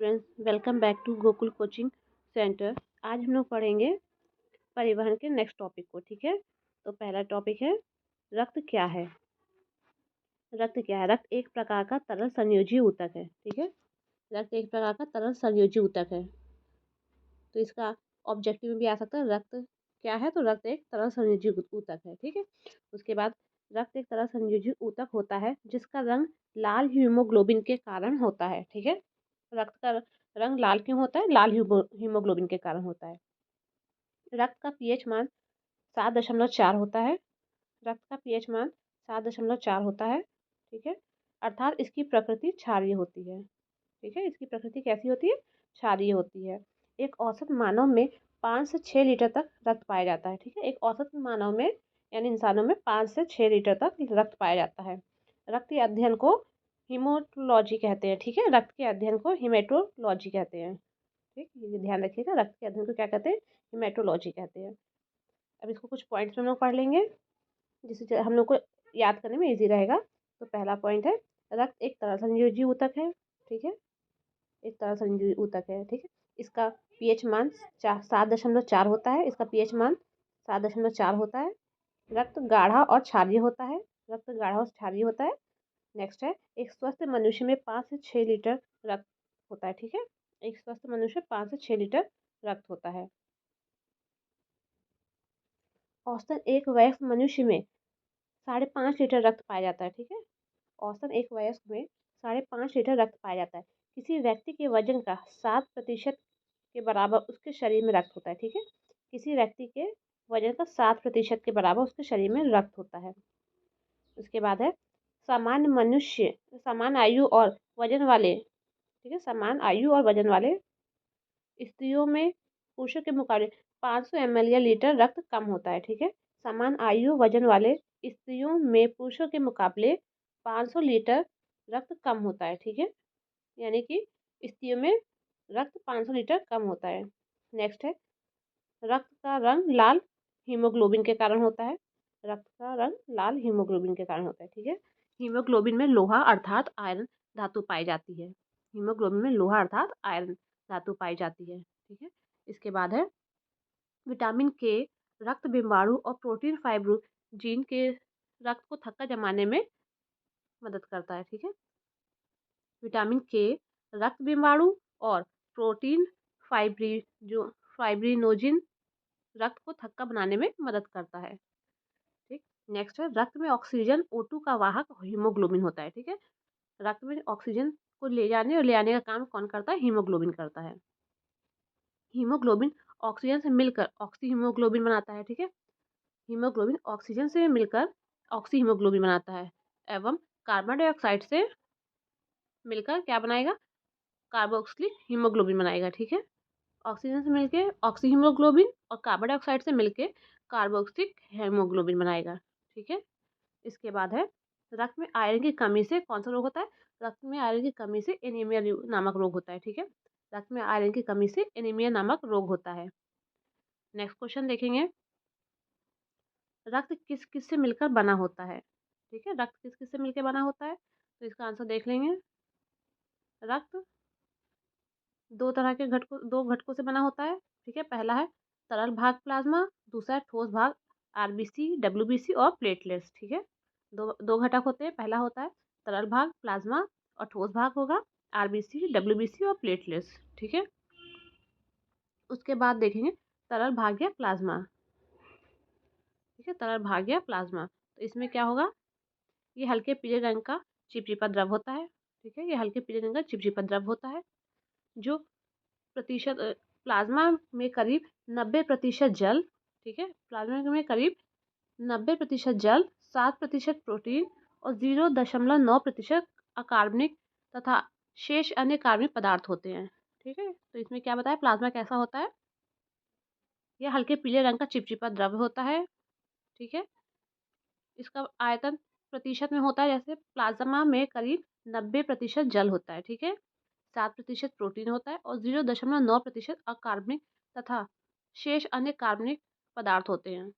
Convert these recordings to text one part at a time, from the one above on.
Friends, welcome back to Gokul coaching centre. आज हम लोग पढ़ेंगे परिवहन के नेक्स्ट टॉपिक को। ठीक है, तो पहला टॉपिक है रक्त क्या है। रक्त क्या है? रक्त एक प्रकार का तरल संयोजी ऊतक है। ठीक है, रक्त एक प्रकार का तरल संयोजी ऊतक है। तो इसका ऑब्जेक्टिव में भी आ सकता है, रक्त क्या है, तो रक्त एक तरल संयोजी ऊतक है। ठीक है, उसके बाद रक्त एक तरल संयोजी ऊतक होता है जिसका रंग लाल हीमोग्लोबिन के कारण होता है। ठीक है, रक्त का रंग लाल क्यों होता है? लाल हीमोग्लोबिन के कारण होता है। रक्त का पीएच मान 7.4 होता है। रक्त का पीएच मान 7.4 होता है। ठीक है, अर्थात इसकी प्रकृति क्षारीय होती है। ठीक है, इसकी प्रकृति कैसी होती है? क्षारीय होती है। एक औसत मानव में 5 से 6 लीटर तक रक्त पाया जाता है। ठीक है, एक औसत मानव में यानी इंसानों में 5 से 6 लीटर तक रक्त पाया जाता है। रक्त के अध्ययन को हीमोटोलॉजी कहते हैं। ठीक है, रक्त के अध्ययन को हीमेटोलॉजी कहते हैं। ठीक, ये ध्यान रखिएगा, रक्त के अध्ययन को क्या कहते हैं? हीमेटोलॉजी कहते हैं। अब इसको कुछ पॉइंट्स में हम लोग पढ़ लेंगे जिससे हम लोग को याद करने में इजी रहेगा। तो पहला पॉइंट है, रक्त एक तरल संयोजी ऊतक है। ठीक है, एक तरल संयोजी ऊतक है। ठीक है, इसका पीएच मान 7.4 होता है। इसका पीएच मान 7.4 होता है। रक्त गाढ़ा और क्षारीय होता है। रक्त गाढ़ा और क्षारीय होता है। नेक्स्ट है, एक स्वस्थ मनुष्य में 5 से 6 लीटर रक्त होता है। ठीक है, एक स्वस्थ मनुष्य 5 से 6 लीटर रक्त होता है। औसतन एक वयस्क मनुष्य में 5.5 लीटर रक्त पाया जाता है। ठीक है, औसतन एक वयस्क में 5.5 लीटर रक्त पाया जाता है। किसी व्यक्ति के वजन का 7% के बराबर उसके शरीर में रक्त होता है। ठीक है, किसी व्यक्ति के वजन का 7% के बराबर उसके शरीर में रक्त होता है। उसके बाद है, सामान्य मनुष्य समान आयु और वजन वाले, ठीक है, समान आयु और वजन वाले स्त्रियों में पुरुषों के मुकाबले 500 ml या लीटर रक्त कम होता है। ठीक है, समान आयु वजन वाले स्त्रियों में पुरुषों के मुकाबले 500 लीटर रक्त कम होता है। ठीक है, यानी कि स्त्रियों में रक्त 500 लीटर कम होता है। नेक्स्ट है, रक्त का रंग लाल हीमोग्लोबिन के कारण होता है। रक्त का रंग लाल हीमोग्लोबिन के कारण होता है। ठीक है, हीमोग्लोबिन में लोहा अर्थात आयरन धातु पाई जाती है। हीमोग्लोबिन में लोहा अर्थात आयरन धातु पाई जाती है। ठीक है, इसके बाद है, विटामिन के रक्त बिंबाणु और प्रोटीन फाइब्रोजीन के रक्त को थक्का जमाने में मदद करता है। ठीक है, विटामिन के रक्त बिंबाणु और प्रोटीन फाइब्री जो फाइब्रिनोजिन रक्त को थक्का बनाने में मदद करता है। ठीक, नेक्स्ट है, रक्त में ऑक्सीजन O2 का वाहक हीमोग्लोबिन होता है। ठीक है, रक्त में ऑक्सीजन को ले जाने और ले आने का काम कौन करता है? हीमोग्लोबिन करता है। हीमोग्लोबिन ऑक्सीजन से मिलकर ऑक्सी हीमोग्लोबिन बनाता है। ठीक है, हीमोग्लोबिन ऑक्सीजन से मिलकर ऑक्सी हीमोग्लोबिन बनाता है एवं कार्बन डाइऑक्साइड से मिलकर क्या बनाएगा? कार्बोक्सिलिक हीमोग्लोबिन बनाएगा। ठीक है, ऑक्सीजन से मिलके ऑक्सी हीमोग्लोबिन और कार्बन डाइऑक्साइड से मिलके कार्बोक्सिलिक हीमोग्लोबिन बनाएगा। ठीक है, इसके बाद है, रक्त में आयरन की कमी से कौन सा रोग होता है? रक्त में आयरन की कमी से एनीमिया नामक रोग होता है। ठीक है, रक्त में आयरन की कमी से एनीमिया नामक रोग होता है। नेक्स्ट क्वेश्चन देखेंगे, रक्त किस किस से मिलकर बना होता है? ठीक है, रक्त किस किस से मिलकर बना होता है? तो इसका आंसर देख लेंगे। रक्त दो घटकों से बना होता है। ठीक है, पहला है तरल भाग प्लाज्मा, दूसरा है ठोस भाग आरबीसी, डब्ल्यूबीसी और प्लेटलेट्स। ठीक है, दो घटक होते हैं, पहला होता है तरल भाग प्लाज्मा और ठोस भाग होगा आरबीसी, डब्ल्यूबीसी और प्लेटलेट्स। ठीक है, उसके बाद देखेंगे तरल भाग या प्लाज्मा। ठीक है, तरल भाग या प्लाज्मा, तो इसमें क्या होगा? ये हल्के पीले रंग का चिपचिपा द्रव होता है। ठीक है, ये हल्के पीले रंग का चिपचिपा द्रव होता है जो प्रतिशत प्लाज्मा में करीब 90% जल, ठीक है, प्लाज्मा में करीब 90% जल, 7% प्रोटीन और 0.9% अकार्बनिक तथा शेष अन्य कार्बनिक पदार्थ होते हैं। ठीक है, तो इसमें क्या बताया, प्लाज्मा कैसा होता है? यह हल्के पीले रंग का चिपचिपा द्रव्य होता है। ठीक है, इसका आयतन प्रतिशत में होता है, जैसे प्लाज्मा में करीब 90% जल होता है। ठीक है, 7% प्रोटीन होता है और 0.9% अकार्बनिक तथा शेष अन्य कार्बनिक पदार्थ होते हैं।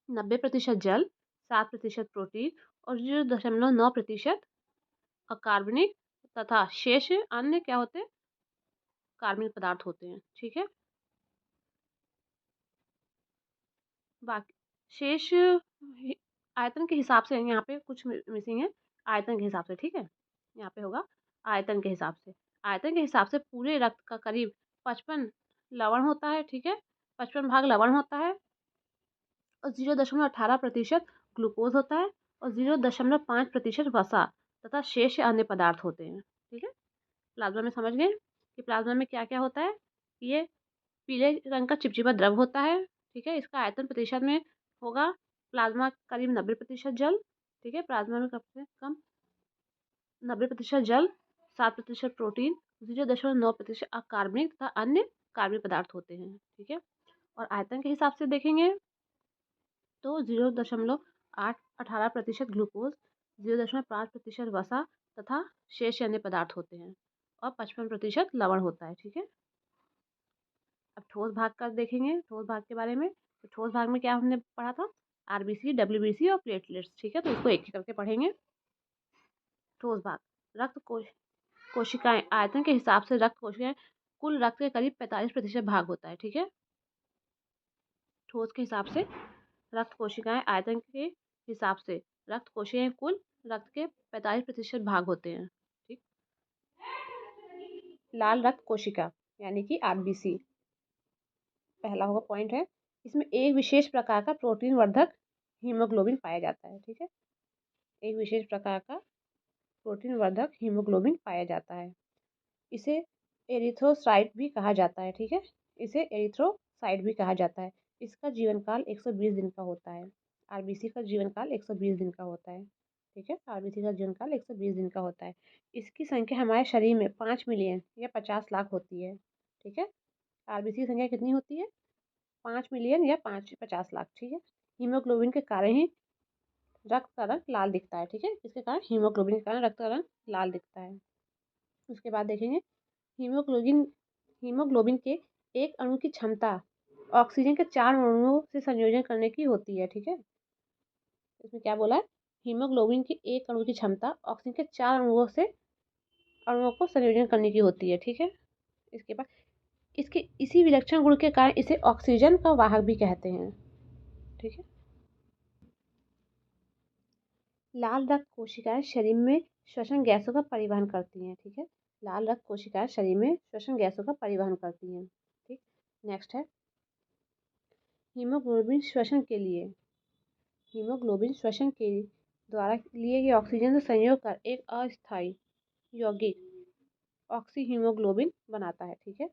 90% जल, 7% प्रोटीन और 0.9% अकार्बनिक तथा शेष अन्य क्या होते हैं? कार्बनिक पदार्थ होते हैं। ठीक है, बाकी शेष आयतन के हिसाब से यहाँ पे कुछ मिसिंग है, आयतन के हिसाब से। ठीक है, यहाँ पे होगा आयतन के हिसाब से। आयतन के हिसाब से पूरे रक्त का करीब 55 लवण होता है। ठीक है, 55 भाग लवण होता है और 0.18% ग्लूकोज होता है और 0.5% वसा तथा शेष अन्य पदार्थ होते हैं। ठीक है, प्लाज्मा में समझ गए कि प्लाज्मा में क्या क्या होता है। ये पीले रंग का चिपचिपा द्रव होता है। ठीक है, इसका आयतन प्रतिशत में होगा प्लाज्मा करीब 90% जल। ठीक है, प्लाज्मा में कम से कम 90% जल, 7% प्रोटीन, 0.9% अकार्बनिक तथा अन्य कार्बनिक पदार्थ होते हैं। ठीक है, और आयतन के हिसाब से देखेंगे तो 0.818% ग्लूकोज, 0.5% वसा तथा शेष अन्य पदार्थ होते हैं और 55% लवण होता है। ठीक है, अब ठोस भाग का देखेंगे, ठोस भाग के बारे में। तो ठोस भाग में क्या हमने पढ़ा था, आरबीसी, डब्ल्यूबीसी और प्लेटलेट्स। ठीक है, तो इसको एक एक करके पढ़ेंगे। ठोस भाग, रक्त कोशिकाएं, आयतन के हिसाब से रक्त कोशिकाएं कुल रक्त के करीब 45% भाग होता है। ठीक है, ठोस के हिसाब से रक्त कोशिकाएं, आयतन के हिसाब से रक्त कोशिकाएं कुल रक्त के 45% भाग होते हैं। ठीक, लाल रक्त कोशिका यानी कि आरबीसी पहला होगा पॉइंट है। इसमें एक विशेष प्रकार का प्रोटीन वर्धक हीमोग्लोबिन पाया जाता है। ठीक है, एक विशेष प्रकार का प्रोटीन वर्धक हीमोग्लोबिन पाया जाता है। इसे एरिथ्रोसाइट भी कहा जाता है। ठीक है, इसे एरिथ्रोसाइट भी कहा जाता है। इसका जीवन काल 120 दिन का होता है। आरबीसी का जीवन काल 120 दिन का होता है। ठीक है, आरबीसी का जीवन काल 120 दिन का होता है। इसकी संख्या हमारे शरीर में 5 मिलियन या 50 लाख होती है। ठीक है, आरबीसी की संख्या कितनी होती है, 5 मिलियन या 50 लाख। ठीक है, हीमोग्लोबिन के कारण ही रक्त का रंग लाल दिखता है। ठीक है, इसके कारण हीमोग्लोबिन के कारण रक्त का रंग लाल दिखता है। उसके बाद देखेंगे हीमोग्लोबिन हीमोग्लोबिन के एक अणु की क्षमता ऑक्सीजन के 4 अणुओं से संयोजन करने की होती है। ठीक है, इसमें क्या बोला है, हीमोग्लोबिन की एक अणु की क्षमता ऑक्सीजन के 4 अणुओं को संयोजन करने की होती है। ठीक है, इसके बाद इसके इसी विलक्षण गुण के कारण इसे ऑक्सीजन का वाहक भी कहते हैं। ठीक है, लाल रक्त कोशिकाएं शरीर में श्वसन गैसों का परिवहन करती हैं। ठीक है, लाल रक्त कोशिकाएं शरीर में श्वसन गैसों का परिवहन करती हैं। ठीक, नेक्स्ट है हीमोग्लोबिन श्वसन के लिए हीमोग्लोबिन श्वसन के द्वारा लिए गए ऑक्सीजन से संयोग कर एक अस्थायी यौगिक ऑक्सी हीमोग्लोबिन बनाता है। ठीक है,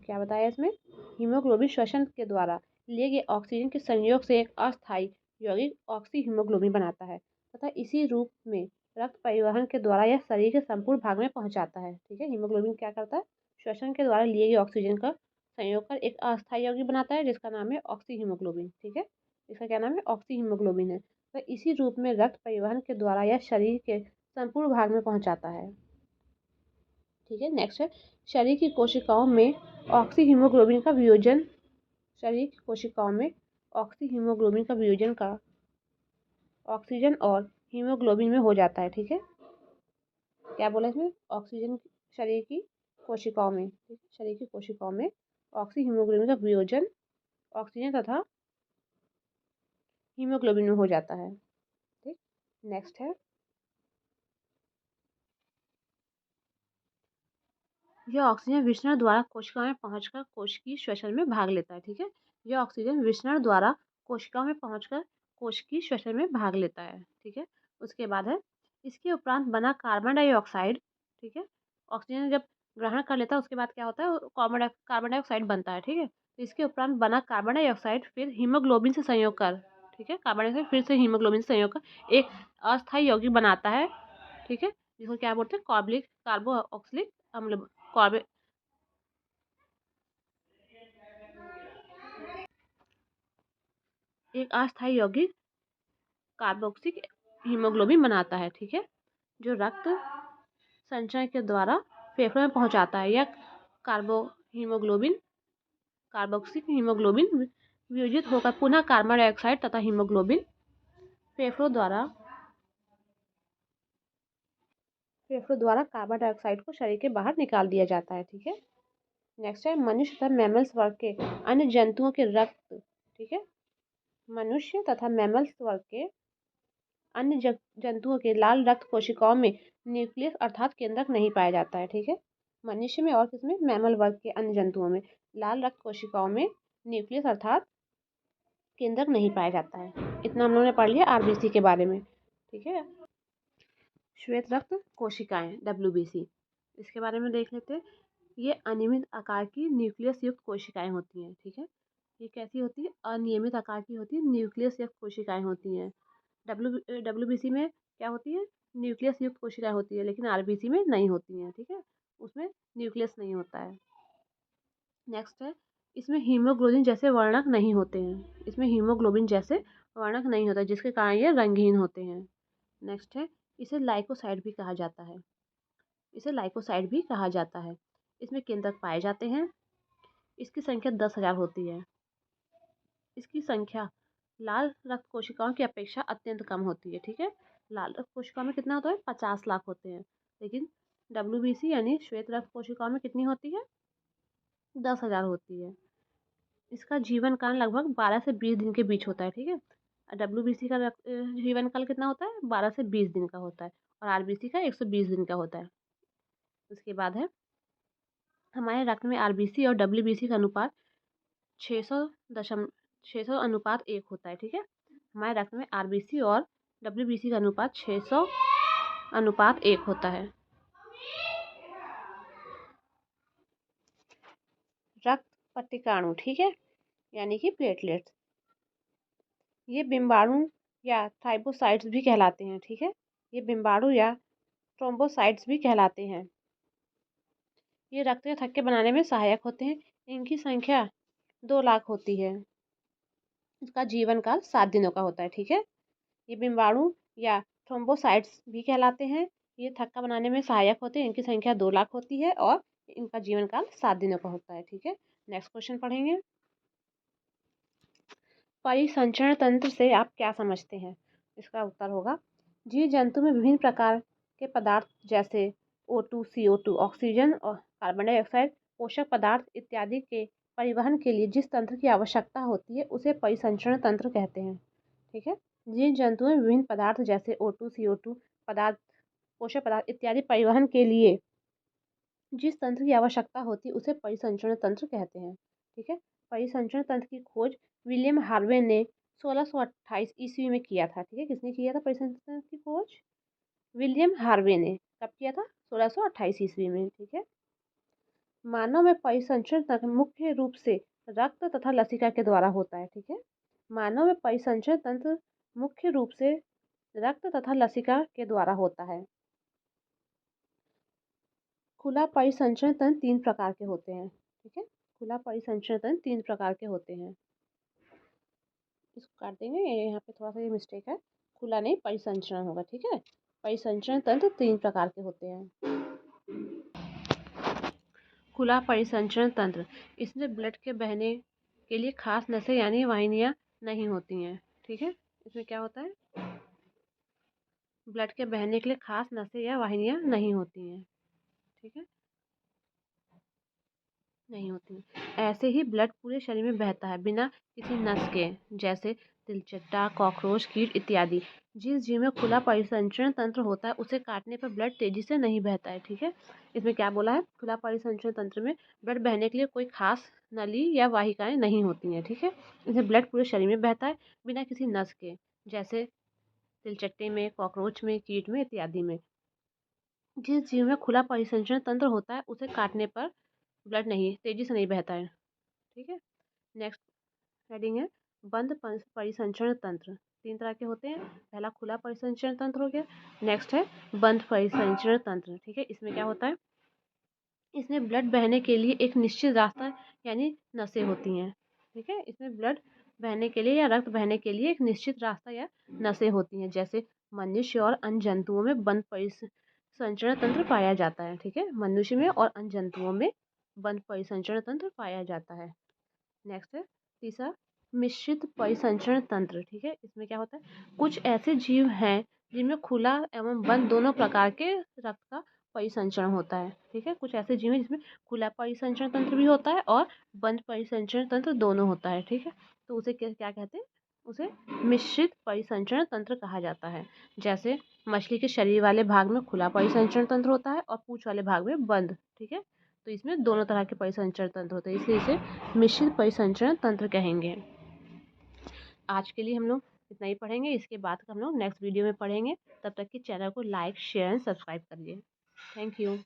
क्या बताया इसमें, हीमोग्लोबिन श्वसन के द्वारा लिए गए ऑक्सीजन के संयोग से एक अस्थायी यौगिक ऑक्सी हीमोग्लोबिन बनाता है तथा इसी रूप में रक्त परिवहन के द्वारा यह शरीर के संपूर्ण भाग में पहुंचाता है। ठीक है, हीमोग्लोबिन क्या करता है, श्वसन के द्वारा लिए गए ऑक्सीजन का संयोग कर एक अस्थायी यौगिक बनाता है जिसका नाम है ऑक्सी हीमोग्लोबिन। ठीक है, इसका क्या नाम है, ऑक्सी हीमोग्लोबिन है। तो इसी रूप में रक्त परिवहन के द्वारा यह शरीर के संपूर्ण भाग में पहुंचाता है। ठीक है, नेक्स्ट है शरीर की कोशिकाओं में ऑक्सी हीमोग्लोबिन का वियोजन शरीर की कोशिकाओं में ऑक्सी हीमोग्लोबिन का वियोजन का ऑक्सीजन और हीमोग्लोबिन में हो जाता है। ठीक है, क्या बोला इसमें, ऑक्सीजन शरीर की कोशिकाओं में, ठीक है, शरीर की कोशिकाओं में ऑक्सी हीमोग्लोबिन का वियोजन ऑक्सीजन तथा हीमोग्लोबिन में हो जाता है। ठीक, नेक्स्ट है यह ऑक्सीजन विसरण द्वारा कोशिकाओं में पहुंचकर कोशिकीय श्वसन में भाग लेता है। ठीक है, यह ऑक्सीजन विसरण द्वारा कोशिकाओं में पहुंचकर कोशिकीय श्वसन में भाग लेता है। ठीक है, उसके बाद है इसके उपरांत बना कार्बन डाइऑक्साइड। ठीक है, ऑक्सीजन जब ग्रहण कर लेता है उसके बाद क्या होता है, कार्बन डाइऑक्साइड बनता है। ठीक है, तो इसके उपरांत बना कार्बन डाइऑक्साइड फिर हीमोग्लोबिन से संयोग कर, ठीक है, कार्बन डाइऑक्साइड फिर से हीमोग्लोबिन से संयोग कर एक अस्थायी यौगिक बनाता है। ठीक है, जिसको क्या बोलते हैं, कार्बोक्सिलिक अम्ल, कार्बे एक अस्थायी यौगिक कार्बोक्सिक हीमोग्लोबिन बनाता है। ठीक है, जो रक्त संचरण के द्वारा फेफड़ों में पहुंचाता है। यह कार्बो हीमोग्लोबिन कार्बोक्सिक हीमोग्लोबिन वियोजित होकर पुनः कार्बन डाइऑक्साइड तथा हीमोग्लोबिन फेफड़ों द्वारा कार्बन डाइऑक्साइड को शरीर के बाहर निकाल दिया जाता है। ठीक है, नेक्स्ट है मनुष्य तथा मैमल्स वर्ग के अन्य जंतुओं के रक्त, ठीक है, मनुष्य तथा मैमल्स वर्ग के अन्य जंतुओं के लाल रक्त कोशिकाओं में न्यूक्लियस अर्थात केंद्रक नहीं पाया जाता है, ठीक है। मनुष्य में और किसमें, मैमल वर्ग के अन्य जंतुओं में लाल रक्त कोशिकाओं में न्यूक्लियस अर्थात केंद्रक नहीं पाया जाता है। इतना हम लोगों ने पढ़ लिया आरबीसी के बारे में, ठीक है। श्वेत रक्त कोशिकाएं WBC, इसके बारे में देख लेते हैं। ये अनियमित आकार की न्यूक्लियस युक्त कोशिकाएं होती हैं, ठीक है। ये कैसी होती है, अनियमित आकार की होती है, न्यूक्लियस युक्त कोशिकाएं होती हैं। WBC में क्या होती है, न्यूक्लियस युक्त कोशिकाएं होती है, लेकिन आरबीसी में नहीं होती हैं, ठीक है, उसमें न्यूक्लियस नहीं होता है। नेक्स्ट है इसमें हीमोग्लोबिन जैसे वर्णक नहीं होते हैं, इसमें हीमोग्लोबिन जैसे वर्णक नहीं होता, जिसके कारण ये रंगहीन होते हैं। नेक्स्ट है इसे लाइकोसाइड भी कहा जाता है, इसे लाइकोसाइड भी कहा जाता है। इसमें केंद्रक पाए जाते हैं। इसकी संख्या 10,000 होती है। इसकी संख्या लाल रक्त कोशिकाओं की अपेक्षा अत्यंत कम होती है, ठीक है। लाल रक्त कोशिकाओं में कितना होता है, 50 लाख होते हैं, लेकिन WBC यानी श्वेत रक्त कोशिकाओं में कितनी होती है, 10,000 होती है। इसका जीवन काल लगभग 12 से 20 दिन के बीच होता है, ठीक है। WBC का जीवन काल कितना होता है, 12 से 20 दिन का होता है, और RBC का 120 दिन का होता है। उसके बाद है हमारे रक्त में RBC और WBC का अनुपात 600 अनुपात 1 होता है, ठीक है। हमारे रक्त में RBC और WBC का अनुपात 600 अनुपात 1 होता है। रक्त पट्टिकाणु, ठीक है, यानी कि प्लेटलेट्स, ये बिम्बाणु या थाइबोसाइट्स भी कहलाते हैं, ठीक है। ये बिम्बाणु या थ्रोम्बोसाइट्स भी कहलाते हैं। ये रक्त के थक्के बनाने में सहायक होते हैं। इनकी संख्या 2 लाख होती है। इसका जीवन काल 7 दिनों का होता है, ठीक है। ये बिम्बाणु या थ्रोम्बोसाइट्स भी कहलाते हैं। ये थक्का बनाने में सहायक होते हैं। इनकी संख्या 2 लाख होती है और इनका जीवन काल 7 दिनों का होता है, ठीक है। नेक्स्ट क्वेश्चन पढ़ेंगे। परिसंचरण तंत्र से आप क्या समझते हैं? इसका उत्तर होगा जीव जंतु में विभिन्न प्रकार के पदार्थ जैसे O2, CO2, ऑक्सीजन और कार्बन डाइऑक्साइड, पोषक पदार्थ इत्यादि के परिवहन के लिए जिस तंत्र की आवश्यकता होती है उसे परिसंचरण तंत्र कहते हैं, ठीक है। जीव जंतुओं में विभिन्न पदार्थ जैसे O2, CO2 पदार्थ, पोषक पदार्थ इत्यादि परिवहन के लिए जिस तंत्र की आवश्यकता होती है उसे परिसंचरण तंत्र कहते हैं, ठीक है। परिसंचरण तंत्र की खोज विलियम हार्वे ने 1628 ईस्वी में किया था, ठीक है। किसने किया था परिसंचरण तंत्र की खोज? विलियम हार्वे ने। कब किया था? 1628 ईस्वी में, ठीक है। मानव में परिसंचरण तंत्र मुख्य रूप से रक्त तथा लसिका के द्वारा होता है, ठीक है। मानव में परिसंचरण तंत्र मुख्य रूप से रक्त तथा लसिका के द्वारा होता है। खुला परिसंचरण तंत्र 3 प्रकार के होते हैं, ठीक है। खुला परिसंचरण तंत्र 3 प्रकार के होते हैं। इसको काट देंगे, यहाँ पे थोड़ा सा ये मिस्टेक है, खुला नहीं परिसंचरण होगा, ठीक है। परिसंचरण तंत्र 3 प्रकार के होते हैं। खुला परिसंचरण तंत्र, इसमें ब्लड के बहने के लिए खास नसें यानी वाहिनियाँ नहीं होती हैं, ठीक है। इसमें क्या होता है, ब्लड के बहने के लिए खास नसें या वाहिनियाँ नहीं होती हैं, ठीक है, नहीं होती। ऐसे ही ब्लड पूरे शरीर में बहता है बिना किसी नस के, जैसे तिलचट्टा, कॉकरोच, कीट इत्यादि। जिस जीव में खुला परिसंचरण तंत्र होता है उसे काटने पर ब्लड तेजी से नहीं बहता है, ठीक है। इसमें क्या बोला है, खुला परिसंचरण तंत्र में ब्लड बहने के लिए कोई खास नली या वाहिकाएं नहीं होती हैं, ठीक है। इसमें ब्लड पूरे शरीर में बहता है बिना किसी नस के, जैसे तिलचट्टे में, कॉकरोच में, कीट में इत्यादि में। जिस जीव में खुला परिसंचरण तंत्र होता है उसे काटने पर ब्लड नहीं तेजी से नहीं बहता है, ठीक है। नेक्स्ट हेडिंग है बंद परिसंचरण तंत्र। 3 तरह के होते हैं। पहला खुला परिसंचरण तंत्र हो गया। नेक्स्ट है बंद परिसंचरण तंत्र, ठीक है। इसमें क्या होता है, इसमें ब्लड बहने के लिए एक निश्चित रास्ता यानी नसें होती हैं, ठीक है। इसमें ब्लड बहने के लिए या रक्त बहने के लिए एक निश्चित रास्ता या नसें होती हैं, जैसे मनुष्य और अन्य जंतुओं में बंद परिसंचरण तंत्र पाया जाता है, ठीक है। मनुष्य में और अन्य जंतुओं में बंद परिसंचरण तंत्र पाया जाता है। नेक्स्ट है तीसरा मिश्रित परिसंचरण तंत्र, ठीक है। इसमें क्या होता है, कुछ ऐसे जीव हैं जिनमें खुला एवं बंद दोनों प्रकार के रक्त का परिसंचरण होता है। ठीक है, कुछ ऐसे जीव हैं जिसमें खुला परिसंचरण तंत्र भी होता है और बंद परिसंचरण तंत्र दोनों होता है। ठीक है, तो उसे क्या क्या कहते हैं, उसे मिश्रित परिसंचरण तंत्र कहा जाता है। जैसे मछली के शरीर वाले भाग में खुला परिसंचरण तंत्र होता है और पूंछ वाले भाग में बंद। ठीक है, तो इसमें दोनों तरह के परिसंचरण तंत्र होते हैं, इसलिए इसे मिश्रित परिसंचरण तंत्र कहेंगे। आज के लिए हम लोग इतना ही पढ़ेंगे, इसके बाद का हम लोग नेक्स्ट वीडियो में पढ़ेंगे। तब तक कि चैनल को लाइक शेयर एंड सब्सक्राइब करिए। Thank you.